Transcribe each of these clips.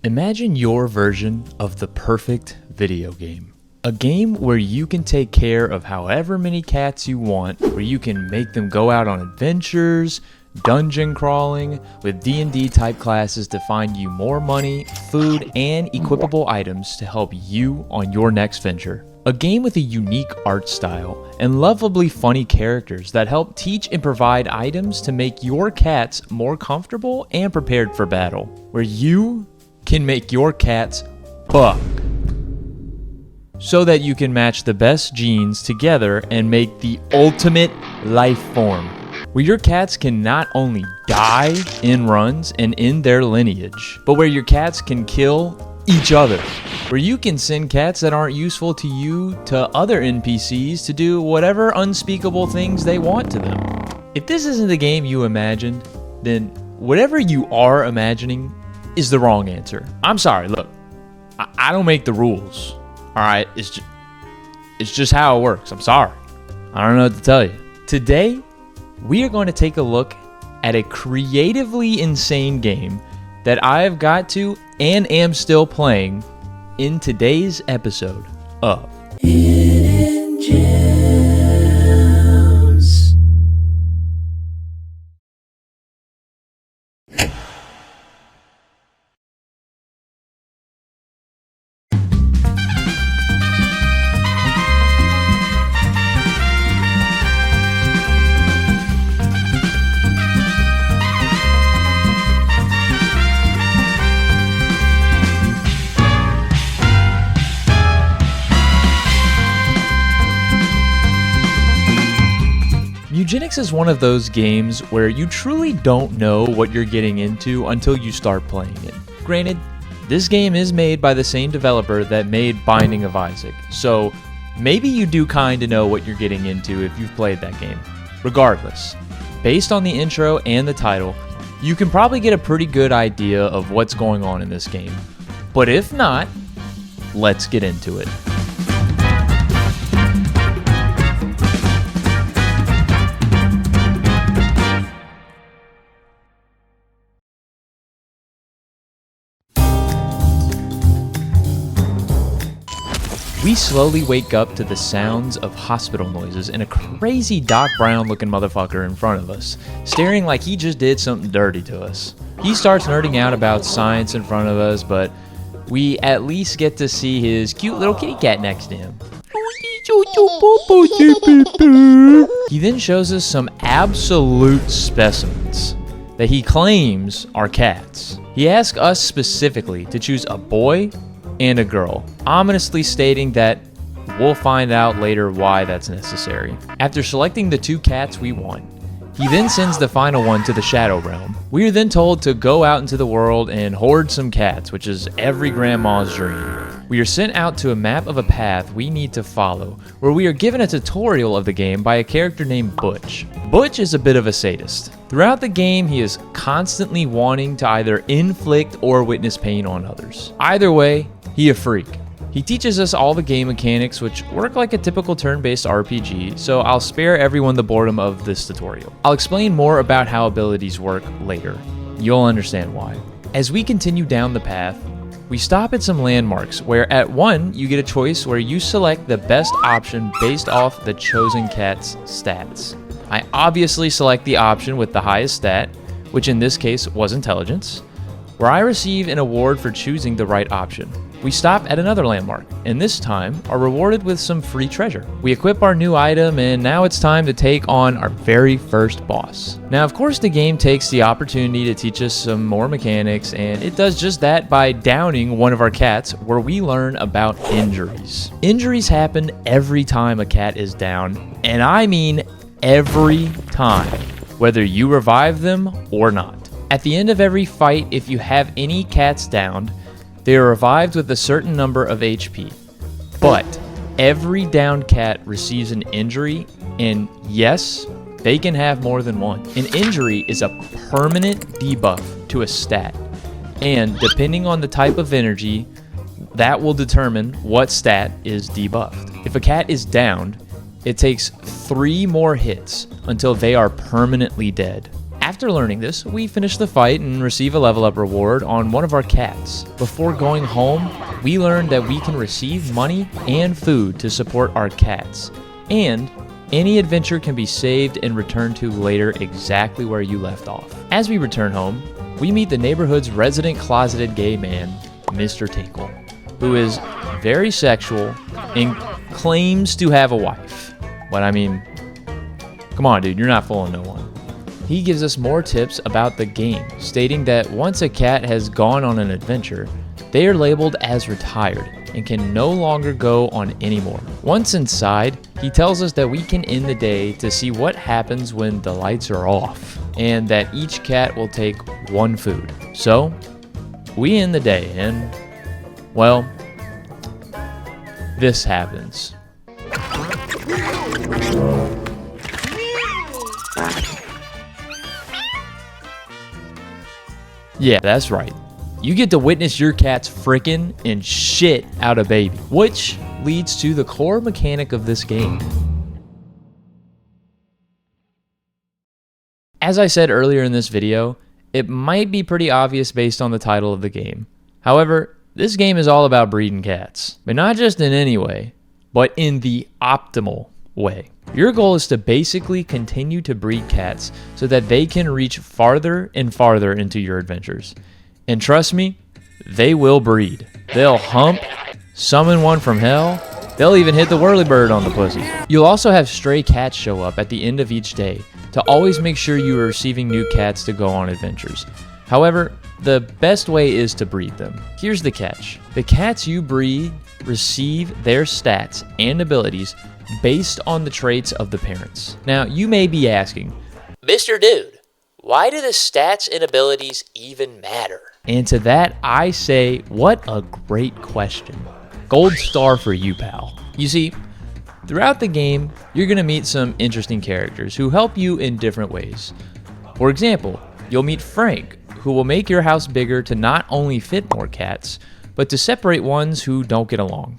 Imagine your version of the perfect video game. A game where you can take care of however many cats you want, where you can make them go out on adventures, dungeon crawling, with D&D type classes to find you more money, food, and equipable items to help you on your next venture. A game with a unique art style and lovably funny characters that help teach and provide items to make your cats more comfortable and prepared for battle. Where you can make your cats buck so that you can match the best genes together and make the ultimate life form. Where your cats can not only die in runs and in their lineage, but where your cats can kill each other. Where you can send cats that aren't useful to you to other NPCs to do whatever unspeakable things they want to them. If this isn't the game you imagined, then whatever you are imagining is the wrong answer. I'm sorry, look, I don't make the rules. Alright, it's just how it works. I'm sorry. I don't know what to tell you. Today, we are going to take a look at a creatively insane game that I've got to and am still playing in today's episode of Hidden Gems. Eugenics is one of those games where you truly don't know what you're getting into until you start playing it. Granted, this game is made by the same developer that made Binding of Isaac, so maybe you do kinda know what you're getting into if you've played that game. Regardless, based on the intro and the title, you can probably get a pretty good idea of what's going on in this game. But if not, let's get into it. We slowly wake up to the sounds of hospital noises and a crazy Doc Brown looking motherfucker in front of us, staring like he just did something dirty to us. He starts nerding out about science in front of us, but we at least get to see his cute little kitty cat next to him. He then shows us some absolute specimens that he claims are cats. He asks us specifically to choose a boy and a girl, ominously stating that we'll find out later why that's necessary. After selecting the two cats we want, he then sends the final one to the Shadow Realm. We are then told to go out into the world and hoard some cats, which is every grandma's dream. We are sent out to a map of a path we need to follow, where we are given a tutorial of the game by a character named Butch. Butch is a bit of a sadist. Throughout the game, he is constantly wanting to either inflict or witness pain on others. Either way, he a freak. He teaches us all the game mechanics, which work like a typical turn-based RPG, so I'll spare everyone the boredom of this tutorial. I'll explain more about how abilities work later. You'll understand why. As we continue down the path, we stop at some landmarks, where at one, you get a choice where you select the best option based off the chosen cat's stats. I obviously select the option with the highest stat, which in this case was intelligence, where I receive an award for choosing the right option. We stop at another landmark, and this time are rewarded with some free treasure. We equip our new item, and now it's time to take on our very first boss. Now, of course, the game takes the opportunity to teach us some more mechanics, and it does just that by downing one of our cats, where we learn about injuries. Injuries happen every time a cat is down, and I mean every time, whether you revive them or not. At the end of every fight, if you have any cats downed, they are revived with a certain number of HP. But every downed cat receives an injury, and yes, they can have more than one. An injury is a permanent debuff to a stat, and depending on the type of energy, that will determine what stat is debuffed. If a cat is downed, it takes 3 more hits until they are permanently dead. After After learning this, we finish the fight and receive a level up reward on one of our cats. Before going home, we learned that we can receive money and food to support our cats, and any adventure can be saved and returned to later exactly where you left off. As we return home, we meet the neighborhood's resident closeted gay man, Mr. Tinkle, who is very sexual and claims to have a wife. But I mean, come on dude, you're not fooling no one. He gives us more tips about the game, stating that once a cat has gone on an adventure, they are labeled as retired and can no longer go on anymore. Once inside, he tells us that we can end the day to see what happens when the lights are off, and that each cat will take one food. So, we end the day and, well, this happens. Yeah, that's right. You get to witness your cat's frickin' and shit out a baby, which leads to the core mechanic of this game. As I said earlier in this video, it might be pretty obvious based on the title of the game. However, this game is all about breeding cats, but not just in any way, but in the optimal way. Your goal is to basically continue to breed cats so that they can reach farther and farther into your adventures. And trust me, they will breed. They'll hump, summon one from hell, they'll even hit the whirlybird on the pussy. You'll also have stray cats show up at the end of each day to always make sure you are receiving new cats to go on adventures. However, the best way is to breed them. Here's the catch. The cats you breed receive their stats and abilities based on the traits of the parents. Now, you may be asking, Mr. Dude, why do the stats and abilities even matter? And to that, I say, what a great question. Gold star for you, pal. You see, throughout the game, you're going to meet some interesting characters who help you in different ways. For example, you'll meet Frank, who will make your house bigger to not only fit more cats, but to separate ones who don't get along.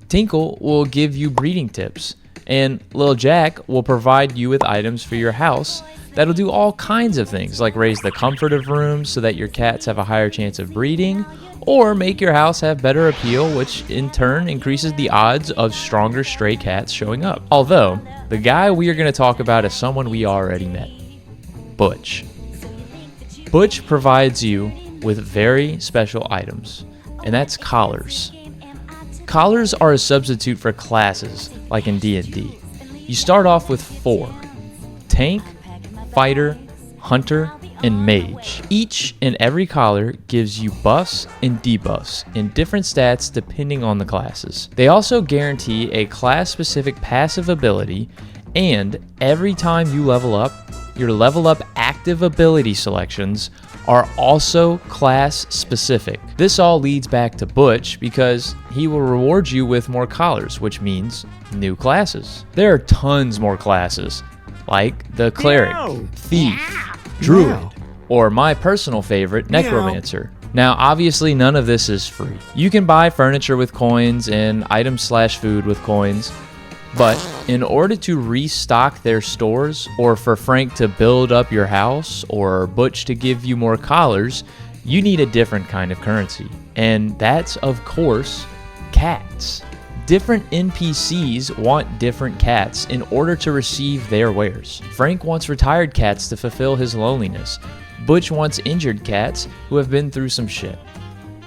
Tinkle will give you breeding tips, and Lil Jack will provide you with items for your house that'll do all kinds of things, like raise the comfort of rooms so that your cats have a higher chance of breeding, or make your house have better appeal, which in turn increases the odds of stronger stray cats showing up. Although, the guy we are going to talk about is someone we already met, Butch. Butch provides you with very special items, and that's collars. Collars are a substitute for classes, like in D&D. You start off with 4: Tank, Fighter, Hunter, and Mage. Each and every collar gives you buffs and debuffs in different stats depending on the classes. They also guarantee a class-specific passive ability, and every time you level up, your level up active ability selections are also class specific. This all leads back to Butch because he will reward you with more collars, which means new classes. There are tons more clesses, like the Cleric, Thief, Druid, or my personal favorite, Necromancer. Now, obviously none of this is free. You can buy furniture with coins and items/food with coins, but in order to restock their stores, or for Frank to build up your house, or Butch to give you more collars, you need a different kind of currency. And that's, of course, cats. Different NPCs want different cats in order to receive their wares. Frank wants retired cats to fulfill his loneliness. Butch wants injured cats who have been through some shit.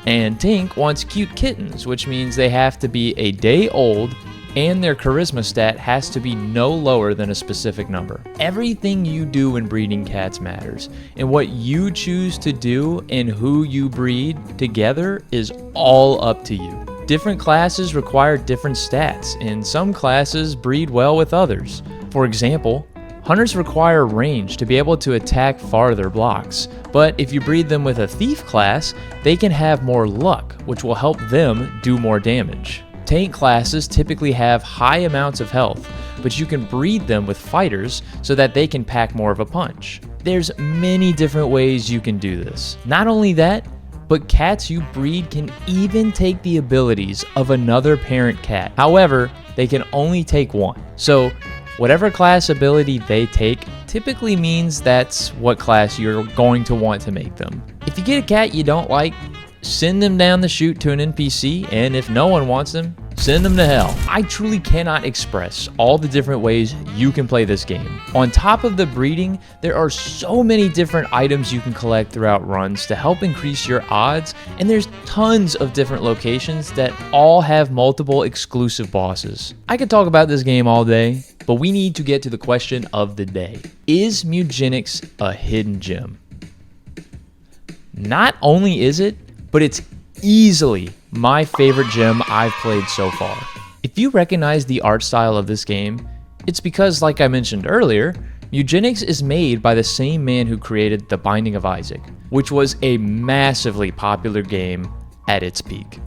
And Tink wants cute kittens, which means they have to be a day old and their charisma stat has to be no lower than a specific number. Everything you do in breeding cats matters, and what you choose to do and who you breed together is all up to you. Different classes require different stats, and some classes breed well with others. For example, hunters require range to be able to attack farther blocks, but if you breed them with a thief class, they can have more luck, which will help them do more damage. Tank classes typically have high amounts of health, but you can breed them with fighters so that they can pack more of a punch. There's many different ways you can do this. Not only that, but cats you breed can even take the abilities of another parent cat. However, they can only take one. So Whatever class ability they take typically means that's what class you're going to want to make them. If you get a cat you don't like, send them down the chute to an NPC, and if no one wants them, send them to hell. I truly cannot express all the different ways you can play this game. On top of the breeding, there are so many different items you can collect throughout runs to help increase your odds, and there's tons of different locations that all have multiple exclusive bosses. I could talk about this game all day, but we need to get to the question of the day. Is Mugenics a hidden gem? Not only is it, but it's easily my favorite gem I've played so far. If you recognize the art style of this game, it's because, like I mentioned earlier, Mugenics is made by the same man who created The Binding of Isaac, which was a massively popular game at its peak.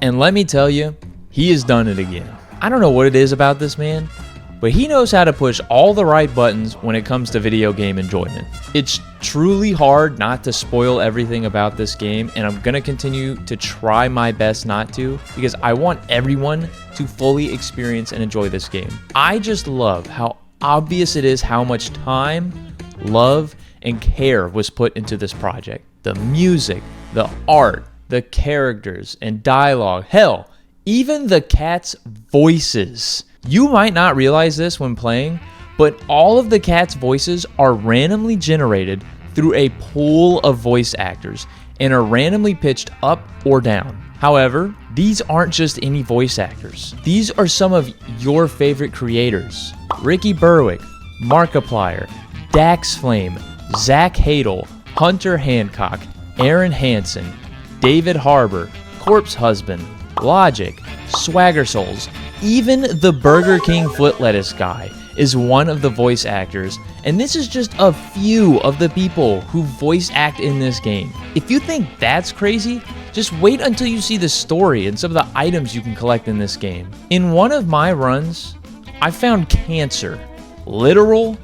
And let me tell you, he has done it again. I don't know what it is about this man, but he knows how to push all the right buttons when it comes to video game enjoyment. It's truly hard not to spoil everything about this game, and I'm gonna continue to try my best not to, because I want everyone to fully experience and enjoy this game. I just love how obvious it is how much time, love, and care was put into this project. The music, the art, the characters, and dialogue, hell, even the cats' voices. You might not realize this when playing, but all of the cats' voices are randomly generated through a pool of voice actors and are randomly pitched up or down. However, these aren't just any voice actors. These are some of your favorite creators. Ricky Berwick, Markiplier, Dax Flame, Zach Hadel, Hunter Hancock, Aaron Hansen, David Harbour, Corpse Husband, Logic, Swagger Souls, even the Burger King foot lettuce guy is one of the voice actors, and this is just a few of the people who voice act in this game. If you think that's crazy, just wait until you see the story and some of the items you can collect in this game. In one of my runs, I found cancer. Literal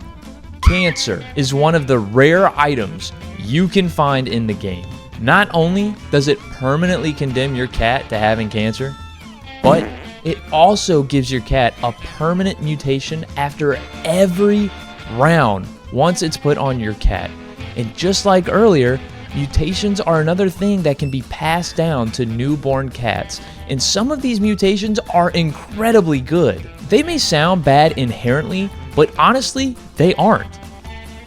cancer is one of the rare items you can find in the game. Not only does it permanently condemn your cat to having cancer, but it also gives your cat a permanent mutation after every round once it's put on your cat. And just like earlier, mutations are another thing that can be passed down to newborn cats. And some of these mutations are incredibly good. They may sound bad inherently, but honestly, they aren't.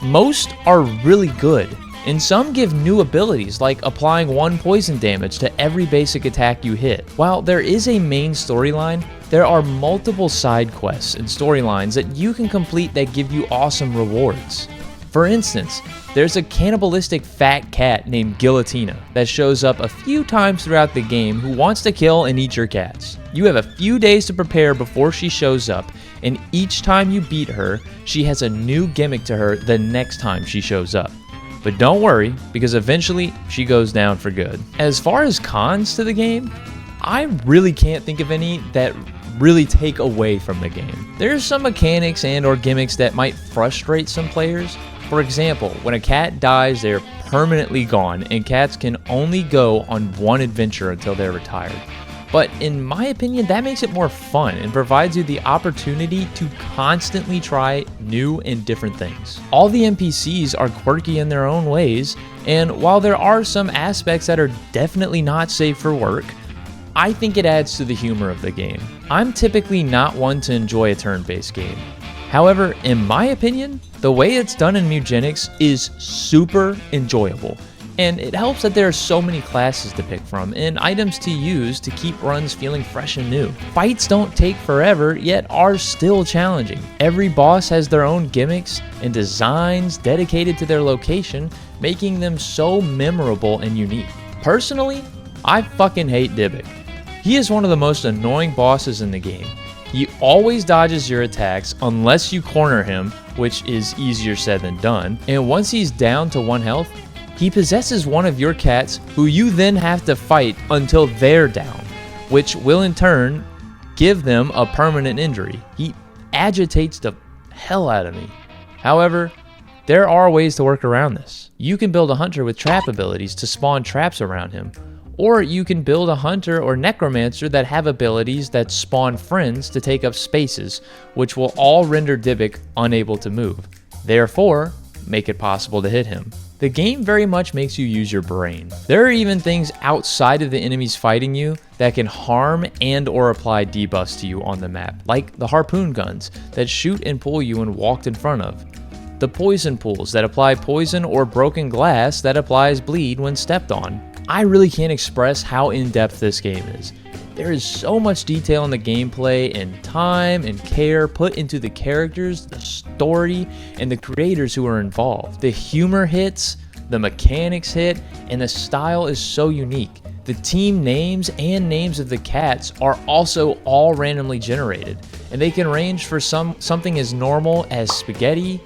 Most are really good, and some give new abilities like applying 1 poison damage to every basic attack you hit. While there is a main storyline, there are multiple side quests and storylines that you can complete that give you awesome rewards. For instance, there's a cannibalistic fat cat named Guillotina that shows up a few times throughout the game who wants to kill and eat your cats. You have a few days to prepare before she shows up, and each time you beat her, she has a new gimmick to her the next time she shows up. But don't worry, because eventually she goes down for good. As far as cons to the game, I really can't think of any that really take away from the game. There's some mechanics and or gimmicks that might frustrate some players. For example, when a cat dies, they're permanently gone, and cats can only go on one adventure until they're retired. But in my opinion, that makes it more fun and provides you the opportunity to constantly try new and different things. All the NPCs are quirky in their own ways, and while there are some aspects that are definitely not safe for work, I think it adds to the humor of the game. I'm typically not one to enjoy a turn-based game. However, in my opinion, the way it's done in Mugenics is super enjoyable. And it helps that there are so many classes to pick from and items to use to keep runs feeling fresh and new. Fights don't take forever, yet are still challenging. Every boss has their own gimmicks and designs dedicated to their location, making them so memorable and unique. Personally, I fucking hate Dybbuk. He is one of the most annoying bosses in the game. He always dodges your attacks unless you corner him, which is easier said than done, and once he's down to 1 health, he possesses one of your cats who you then have to fight until they're down, which will in turn give them a permanent injury. He agitates the hell out of me. However, there are ways to work around this. You can build a hunter with trap abilities to spawn traps around him, Or you can build a hunter or necromancer that have abilities that spawn friends to take up spaces, which will all render Dybbuk unable to move. Therefore, make it possible to hit him. The game very much makes you use your brain. There are even things outside of the enemies fighting you that can harm and or apply debuffs to you on the map, like the harpoon guns that shoot and pull you when walked in front of, the poison pools that apply poison, or broken glass that applies bleed when stepped on. I really can't express how in-depth this game is. There is so much detail in the gameplay and time and care put into the characters, the story, and the creators who are involved. The humor hits, the mechanics hit, and the style is so unique. The team names and names of the cats are also all randomly generated, and they can range for something as normal as spaghetti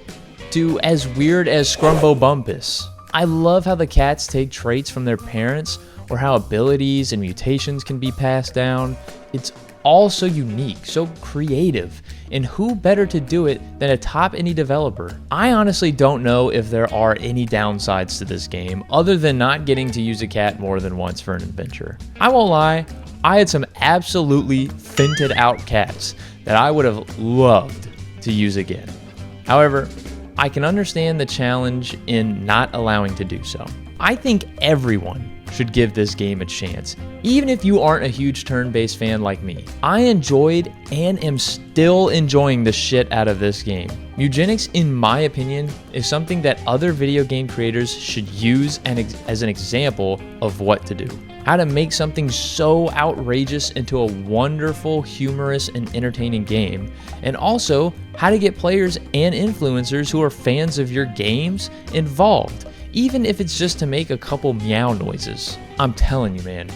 to as weird as Scrumbo Bumpus. I love how the cats take traits from their parents, or how abilities and mutations can be passed down. It's all so unique, so creative, and who better to do it than a top indie developer? I honestly don't know if there are any downsides to this game other than not getting to use a cat more than once for an adventure. I won't lie, I had some absolutely finted out cats that I would have loved to use again. However, I can understand the challenge in not allowing to do so. I think everyone should give this game a chance, even if you aren't a huge turn-based fan like me. I enjoyed and am still enjoying the shit out of this game. Eugenics, in my opinion, is something that other video game creators should use as an example of what to do. How to make something so outrageous into a wonderful, humorous, and entertaining game, and also how to get players and influencers who are fans of your games involved, even if it's just to make a couple meow noises. I'm telling you, man,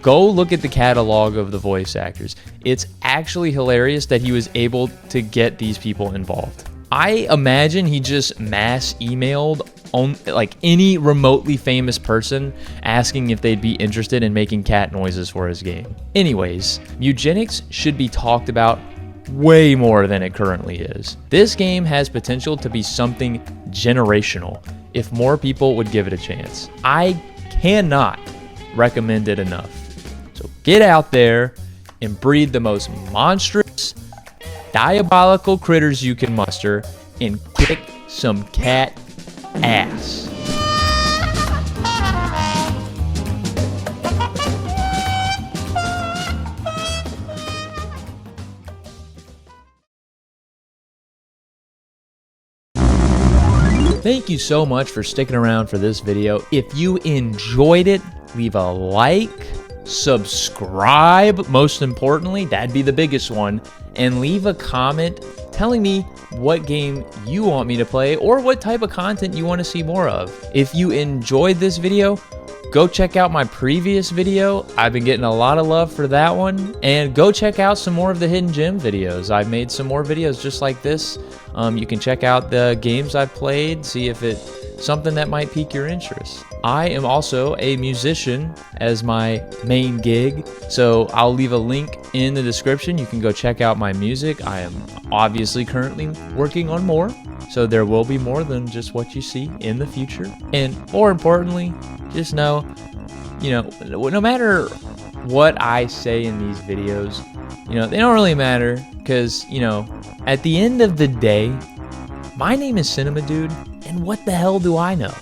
go look at the catalog of the voice actors. It's actually hilarious that he was able to get these people involved. I imagine he just mass emailed on like any remotely famous person asking if they'd be interested in making cat noises for his game. Anyways, eugenics should be talked about way more than it currently is. This game has potential to be something generational if more people would give it a chance. I cannot recommend it enough. So get out there and breed the most monstrous, diabolical critters you can muster and kick some cat ass. Thank you so much for sticking around for this video. If you enjoyed it, leave a like, subscribe, most importantly, that'd be the biggest one, and leave a comment telling me what game you want me to play or what type of content you want to see more of. If you enjoyed this video, go check out my previous video. I've been getting a lot of love for that one. And go check out some more of the Hidden Gem videos. I've made some more videos just like this. You can check out the games I've played, see if it's something that might pique your interest. I am also a musician as my main gig, so I'll leave a link in the description. You can go check out my music. I am obviously currently working on more, so there will be more than just what you see in the future. And more importantly, just know, no matter what I say in these videos, they don't really matter because, at the end of the day, my name is Cinema Dude, and what the hell do I know?